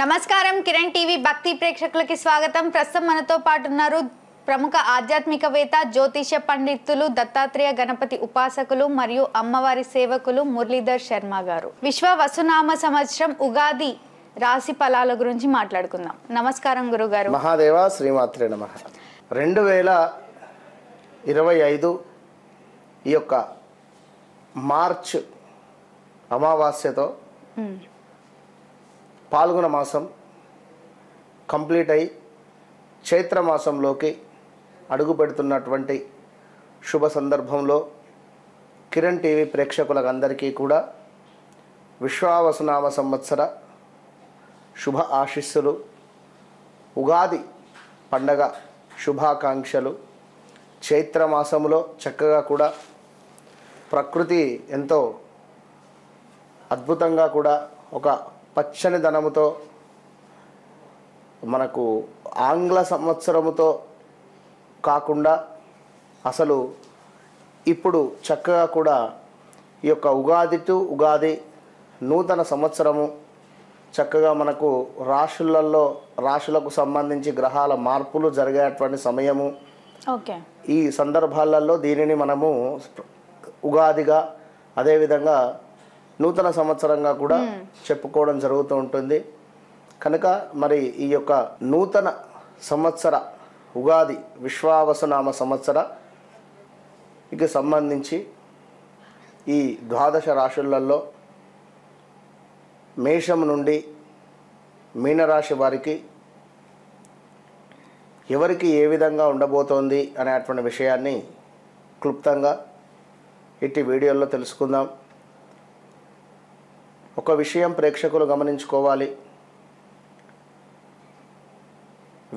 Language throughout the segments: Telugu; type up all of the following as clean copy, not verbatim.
నమస్కారం కిరణ్ టీవీ భక్తి ప్రేక్షకులకి స్వాగతం. ప్రస్తుతం మనతో పాటు ఉన్నారు ప్రముఖ ఆధ్యాత్మికవేత్త జ్యోతిష పండితులు దత్తాత్రేయ గణపతి ఉపాసకులు మరియు అమ్మవారి సేవకులు మురళీధర్ శర్మ గారు. విశ్వ వసునామ సంవత్సరం ఉగాది రాశి ఫలాల గురించి మాట్లాడుకుందాం. నమస్కారం గురుగారు. మహాదేవ శ్రీమాత్రే నమః. 2025 ఈ యొక్క మార్చ్ అమావాస్యతో పాల్గొన మాసం కంప్లీట్ అయి చైత్ర మాసంలోకి అడుగు పెడుతున్నటువంటి శుభ సందర్భంలో కిరణ్ టీవీ ప్రేక్షకులందరికీ కూడా విశ్వావసునామ సంవత్సర శుభ ఆశీస్సులు, ఉగాది పండగ శుభాకాంక్షలు. చైత్ర మాసంలో చక్కగా కూడా ప్రకృతి ఎంతో అద్భుతంగా కూడా ఒక పచ్చని ధనముతో మనకు ఆంగ్ల సంవత్సరముతో కాకుండా అసలు ఇప్పుడు చక్కగా కూడా ఈ యొక్క ఉగాది టు ఉగాది నూతన సంవత్సరము చక్కగా మనకు రాశులకు సంబంధించి గ్రహాల మార్పులు జరిగేటువంటి సమయము. ఈ సందర్భాలలో దీనిని మనము ఉగాదిగా అదేవిధంగా నూతన సంవత్సరంగా కూడా చెప్పుకోవడం జరుగుతూ ఉంటుంది. కనుక మరి ఈ యొక్క నూతన సంవత్సర ఉగాది విశ్వావసునామ సంవత్సరకి సంబంధించి ఈ ద్వాదశ రాశులలో మేషం నుండి మీనరాశి వారికి ఎవరికి ఏ విధంగా ఉండబోతోంది అనేటువంటి విషయాన్ని క్లుప్తంగా ఇట్టి వీడియోలో తెలుసుకుందాం. ఒక విషయం ప్రేక్షకులు గమనించుకోవాలి.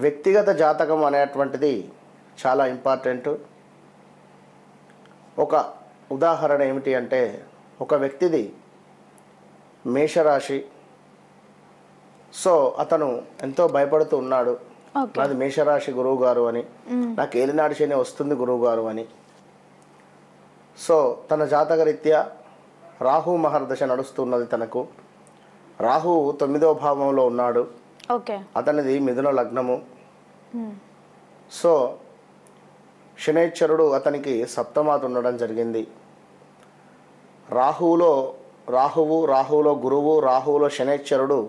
వ్యక్తిగత జాతకం అనేటువంటిది చాలా ఇంపార్టెంట్. ఒక ఉదాహరణ ఏమిటి అంటే, ఒక వ్యక్తిది మేషరాశి. సో అతను ఎంతో భయపడుతూ ఉన్నాడు, నాది మేషరాశి గురువు గారు అని, నాకు ఏలినాడు శని వస్తుంది గురువు గారు అని. సో తన జాతకరీత్యా రాహు మహర్దశ నడుస్తున్నది. తనకు రాహు 9వ భావంలో ఉన్నాడు. అతనిది మిథున లగ్నము. సో శనైశ్వరుడు అతనికి సప్తమాత ఉండడం జరిగింది. రాహువులో గురువు, రాహువులో శనైశ్వరుడు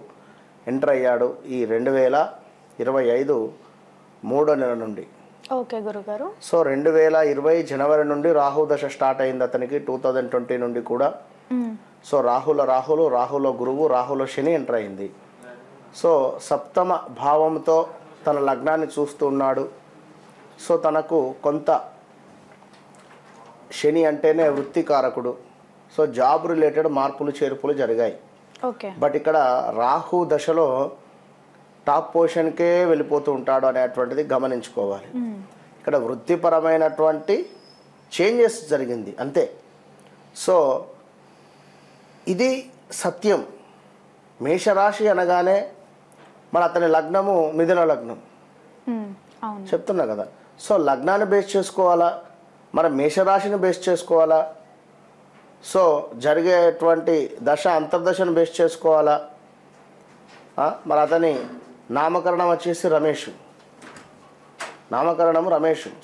ఎంటర్ అయ్యాడు ఈ 2025 3వ నెల నుండి. సో 2020 జనవరి నుండి రాహు దశ స్టార్ట్ అయింది అతనికి. 2020 నుండి కూడా. సో రాహులో గురువు, రాహులో శని ఎంటర్ అయింది. సో సప్తమ భావంతో తన లగ్నాన్ని చూస్తూ ఉన్నాడు. సో తనకు కొంత శని అంటేనే వృత్తికారకుడు. సో జాబ్ రిలేటెడ్ మార్పులు చేర్పులు జరిగాయి. బట్ ఇక్కడ రాహు దశలో టాప్ పొజిషన్కే వెళ్ళిపోతూ ఉంటాడు అనేటువంటిది గమనించుకోవాలి. ఇక్కడ వృత్తిపరమైనటువంటి చేంజెస్ జరిగింది అంతే. సో ఇది సత్యం. మేషరాశి అనగానే మన అతని లగ్నము మిథున లగ్నం చెప్తున్నా కదా. సో లగ్నాన్ని బేస్ చేసుకోవాలా, మన మేషరాశిని బేస్ చేసుకోవాలా, సో జరిగేటువంటి దశ అంతర్దశను బేస్ చేసుకోవాలా. మరి అతని నామకరణం వచ్చేసి రమేష్,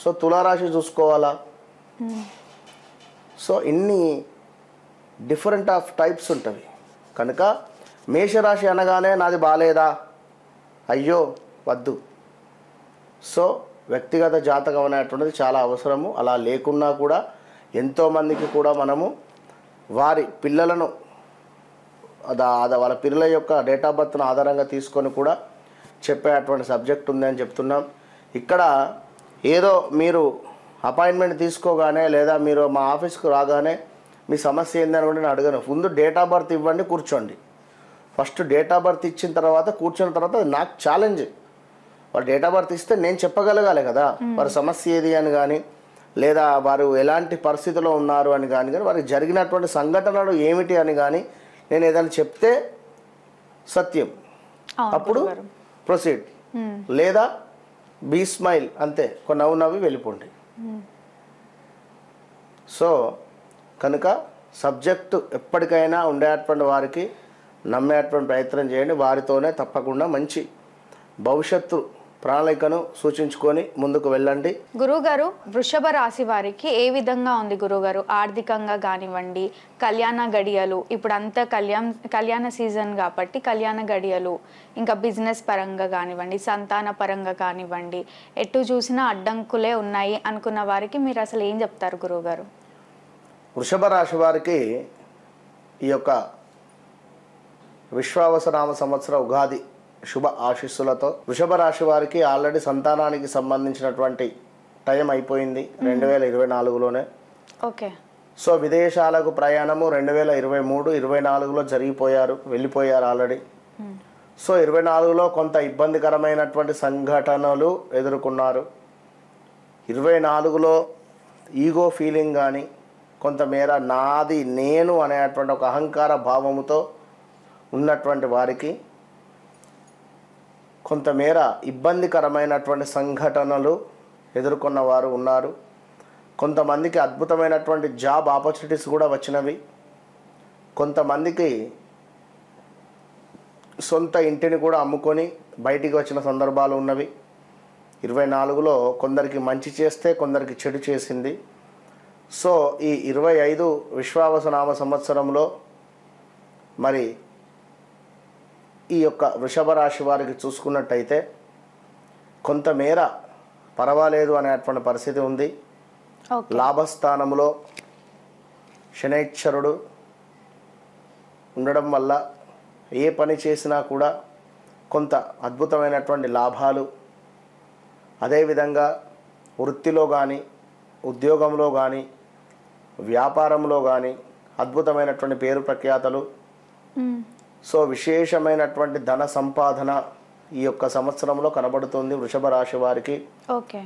సో తులారాశి చూసుకోవాలా. సో ఇన్ని డిఫరెంట్ ఆఫ్ టైప్స్ ఉంటుంది. కనుక మేషరాశి అనగానే నాది బాలేదా, అయ్యో వద్దు. సో వ్యక్తిగత జాతకం అనేటువంటిది చాలా అవసరము. అలా లేకున్నా కూడా ఎంతోమందికి కూడా మనము వారి పిల్లలను వాళ్ళ పిల్లల యొక్క డేట్ ఆఫ్ బర్త్ను ఆధారంగా తీసుకొని కూడా చెప్పేటువంటి సబ్జెక్ట్ ఉందని చెప్తున్నాం. ఇక్కడ ఏదో మీరు అపాయింట్మెంట్ తీసుకోగానే లేదా మీరు మా ఆఫీస్కు రాగానే మీ సమస్య ఏందని కూడా నేను అడగను. ముందు డేట్ ఆఫ్ బర్త్ ఇవ్వండి, కూర్చోండి. ఫస్ట్ డేట్ ఆఫ్ బర్త్ ఇచ్చిన తర్వాత కూర్చున్న తర్వాత అది నాకు ఛాలెంజ్. వారు డేట్ ఆఫ్ బర్త్ ఇస్తే నేను చెప్పగలగాలి కదా వారి సమస్య ఏది అని కానీ, లేదా వారు ఎలాంటి పరిస్థితిలో ఉన్నారు అని కానీ వారికి జరిగినటువంటి సంఘటనలు ఏమిటి అని కానీ నేను ఏదైనా చెప్తే సత్యం, అప్పుడు ప్రొసీడ్. లేదా బీ స్మైల్, అంతే, కొన్ని నవ్వి వెళ్ళిపోండి. సో కనుక సబ్జెక్టు ఎప్పటికైనా ఉండేటువంటి వారికి నమ్మేటువంటి ప్రయత్నం చేయండి. వారితోనే తప్పకుండా మంచి భవిష్యత్తు ప్రణాళికను సూచించుకొని ముందుకు వెళ్ళండి. గురుగారు, వృషభ రాశి వారికి ఏ విధంగా ఉంది గురుగారు? ఆర్థికంగా కానివ్వండి, కళ్యాణ గడియలు, ఇప్పుడు అంతా కళ్యాణ సీజన్ కాబట్టి కళ్యాణ గడియలు, ఇంకా బిజినెస్ పరంగా కానివ్వండి, సంతాన పరంగా కానివ్వండి, ఎటు చూసినా అడ్డంకులే ఉన్నాయి అనుకున్న వారికి మీరు అసలు ఏం చెప్తారు గురుగారు? వృషభ రాశి వారికి ఈ యొక్క విశ్వావసనామ సంవత్సర ఉగాది శుభ ఆశీస్సులతో వృషభ రాశి వారికి ఆల్రెడీ సంతానానికి సంబంధించినటువంటి టైం అయిపోయింది 2024లోనే. ఓకే. సో విదేశాలకు ప్రయాణము 2023, 24లో వెళ్ళిపోయారు ఆల్రెడీ. సో 24లో కొంత ఇబ్బందికరమైనటువంటి సంఘటనలు ఎదుర్కొన్నారు. 24లో ఈగో ఫీలింగ్ కానీ కొంతమేర నాది నేను అనేటువంటి ఒక అహంకార భావముతో ఉన్నటువంటి వారికి కొంతమేర ఇబ్బందికరమైనటువంటి సంఘటనలు ఎదుర్కొన్న వారు ఉన్నారు. కొంతమందికి అద్భుతమైనటువంటి జాబ్ ఆపర్చునిటీస్ కూడా వచ్చినవి. కొంతమందికి సొంత ఇంటిని కూడా అమ్ముకొని బయటికి వచ్చిన సందర్భాలు ఉన్నవి. 24లో కొందరికి మంచి చేస్తే కొందరికి చెడు చేసింది. సో ఈ 25 విశ్వావసనామ సంవత్సరంలో మరి ఈ యొక్క వృషభ రాశి వారికి చూసుకున్నట్టయితే కొంతమేర పర్వాలేదు అనేటువంటి పరిస్థితి ఉంది. లాభస్థానంలో శనైశ్వరుడు ఉండడం వల్ల ఏ పని చేసినా కూడా కొంత అద్భుతమైనటువంటి లాభాలు, అదేవిధంగా వృత్తిలో కానీ ఉద్యోగంలో కానీ వ్యాపారంలో కానీ అద్భుతమైనటువంటి పేరు ప్రఖ్యాతలు. సో విశేషమైనటువంటి ధన సంపాదన ఈ యొక్క సంవత్సరంలో కనబడుతుంది వృషభ రాశి వారికి. ఓకే.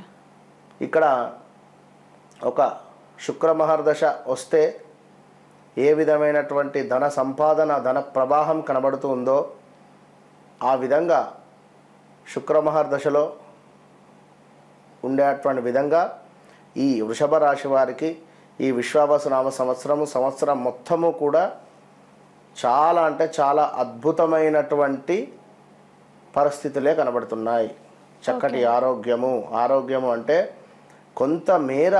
ఇక్కడ ఒక శుక్ర మహర్దశ వస్తే ఏ విధమైనటువంటి ధన సంపాదన, ధన ప్రవాహం కనబడుతూ ఉందో ఆ విధంగా శుక్ర మహర్దశలో ఉండేటువంటి విధంగా ఈ వృషభ రాశి వారికి ఈ విశ్వావసనామ సంవత్సరం మొత్తము కూడా చాలా అంటే చాలా అద్భుతమైనటువంటి పరిస్థితులే కనబడుతున్నాయి. చక్కటి ఆరోగ్యము అంటే కొంతమేర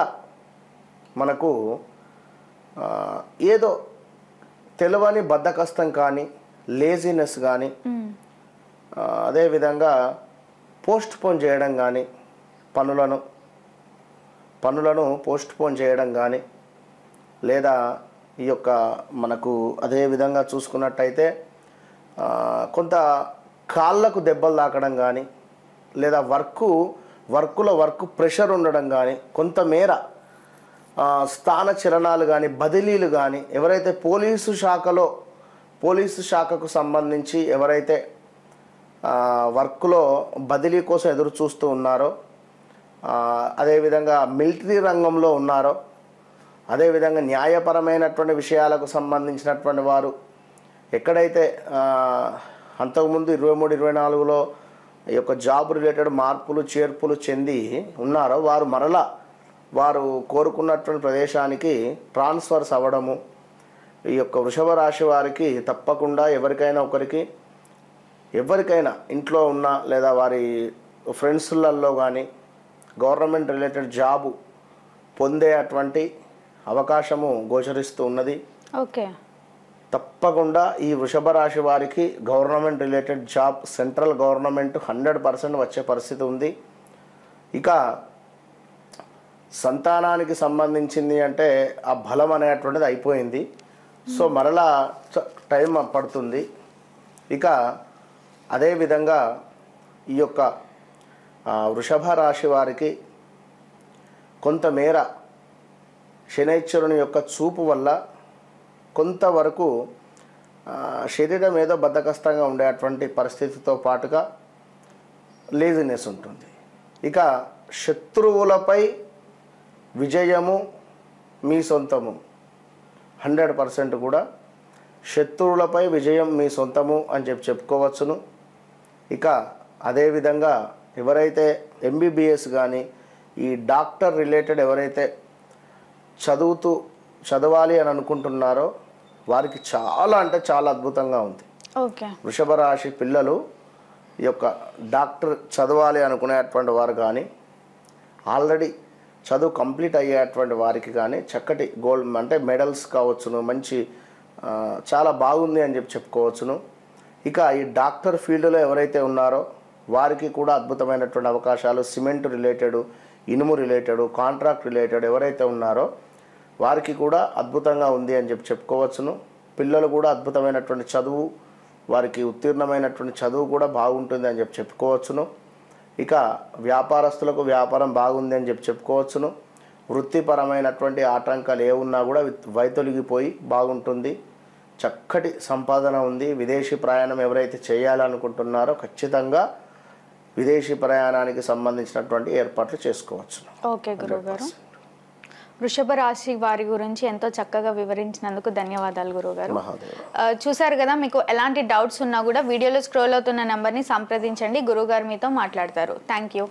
మనకు ఏదో తెలియని బద్ధకష్టం కానీ, లేజినెస్ కానీ, అదేవిధంగా పోస్ట్ పోన్ చేయడం కానీ, పనులను పోస్ట్ పోన్ చేయడం కానీ, లేదా ఈ యొక్క మనకు అదే విధంగా చూసుకున్నట్టయితే కొంత కాళ్ళకు దెబ్బలు తాకడం కానీ, లేదా వర్క్ ప్రెషర్ ఉండడం కానీ, కొంతమేర స్థాన చలనాలు కానీ, బదిలీలు కానీ, ఎవరైతే పోలీసు శాఖకు సంబంధించి ఎవరైతే వర్క్లో బదిలీ కోసం ఎదురు చూస్తూ ఉన్నారో, అదేవిధంగా మిలిటరీ రంగంలో ఉన్నారో, అదేవిధంగా న్యాయపరమైనటువంటి విషయాలకు సంబంధించినటువంటి వారు ఎక్కడైతే అంతకుముందు 23, 24లో ఈ యొక్క జాబ్ రిలేటెడ్ చేర్పులు చెంది ఉన్నారో వారు కోరుకున్నటువంటి ప్రదేశానికి ట్రాన్స్ఫర్స్ అవ్వడము ఈ యొక్క వృషభ రాశి వారికి తప్పకుండా ఎవరికైనా ఇంట్లో ఉన్న లేదా వారి ఫ్రెండ్స్లలో కానీ గవర్నమెంట్ రిలేటెడ్ జాబు పొందే అటువంటి అవకాశము గోచరిస్తూ ఉన్నది. ఓకే. తప్పకుండా ఈ వృషభ రాశి వారికి government related job, central government 100% వచ్చే పరిస్థితి ఉంది. ఇక సంతానానికి సంబంధించింది అంటే ఆ బలం అనేటువంటిది అయిపోయింది. సో మరలా టైం పడుతుంది. ఇక అదేవిధంగా ఈ యొక్క వృషభ రాశి వారికి కొంతమేర శనైశ్వరుని యొక్క చూపు వల్ల కొంతవరకు శరీరం ఏదో బద్ధకష్టంగా ఉండేటువంటి పరిస్థితితో పాటుగా లేజినెస్ ఉంటుంది. ఇక శత్రువులపై విజయము మీ సొంతము, 100% కూడా శత్రువులపై విజయం మీ సొంతము అని చెప్పుకోవచ్చును. ఇక అదేవిధంగా ఎవరైతే ఎంబీబీఎస్ కానీ ఈ డాక్టర్ రిలేటెడ్ ఎవరైతే చదవాలి అని అనుకుంటున్నారో వారికి చాలా అంటే చాలా అద్భుతంగా ఉంది. ఓకే. వృషభ రాశి పిల్లలు ఈ యొక్క డాక్టర్ చదవాలి అనుకునేటువంటి వారు కానీ ఆల్రెడీ చదువు కంప్లీట్ అయ్యేటువంటి వారికి కానీ చక్కటి గోల్డ్ అంటే మెడల్స్ కావచ్చును, మంచి చాలా బాగుంది అని చెప్పుకోవచ్చును. ఇక ఈ డాక్టర్ ఫీల్డ్లో ఎవరైతే ఉన్నారో వారికి కూడా అద్భుతమైనటువంటి అవకాశాలు, సిమెంట్ రిలేటెడ్, ఇనుము రిలేటెడ్, కాంట్రాక్ట్ రిలేటెడ్ ఎవరైతే ఉన్నారో వారికి కూడా అద్భుతంగా ఉంది అని చెప్పుకోవచ్చును. పిల్లలు కూడా అద్భుతమైనటువంటి చదువు, వారికి ఉత్తీర్ణమైనటువంటి చదువు కూడా బాగుంటుంది అని చెప్పుకోవచ్చును. ఇక వ్యాపారస్తులకు వ్యాపారం బాగుంది అని చెప్పుకోవచ్చును. వృత్తిపరమైనటువంటి ఆటంకాలు ఏమున్నా కూడా వైతొలిగిపోయి బాగుంటుంది. చక్కటి సంపాదన ఉంది. విదేశీ ప్రయాణం ఎవరైతే చేయాలనుకుంటున్నారో ఖచ్చితంగా విదేశీ ప్రయాణానికి సంబంధించినటువంటి ఏర్పాట్లు చేసుకోవచ్చు. ఓకే గురువుగారు, వృషభ రాశి వారి గురించి ఎంతో చక్కగా వివరించినందుకు ధన్యవాదాలు గురువుగారు. చూసారు కదా, మీకు ఎలాంటి డౌట్స్ ఉన్నా కూడా వీడియోలో స్క్రోల్ అవుతున్న నెంబర్ని సంప్రదించండి, గురువుగారు మీతో మాట్లాడతారు. Thank you.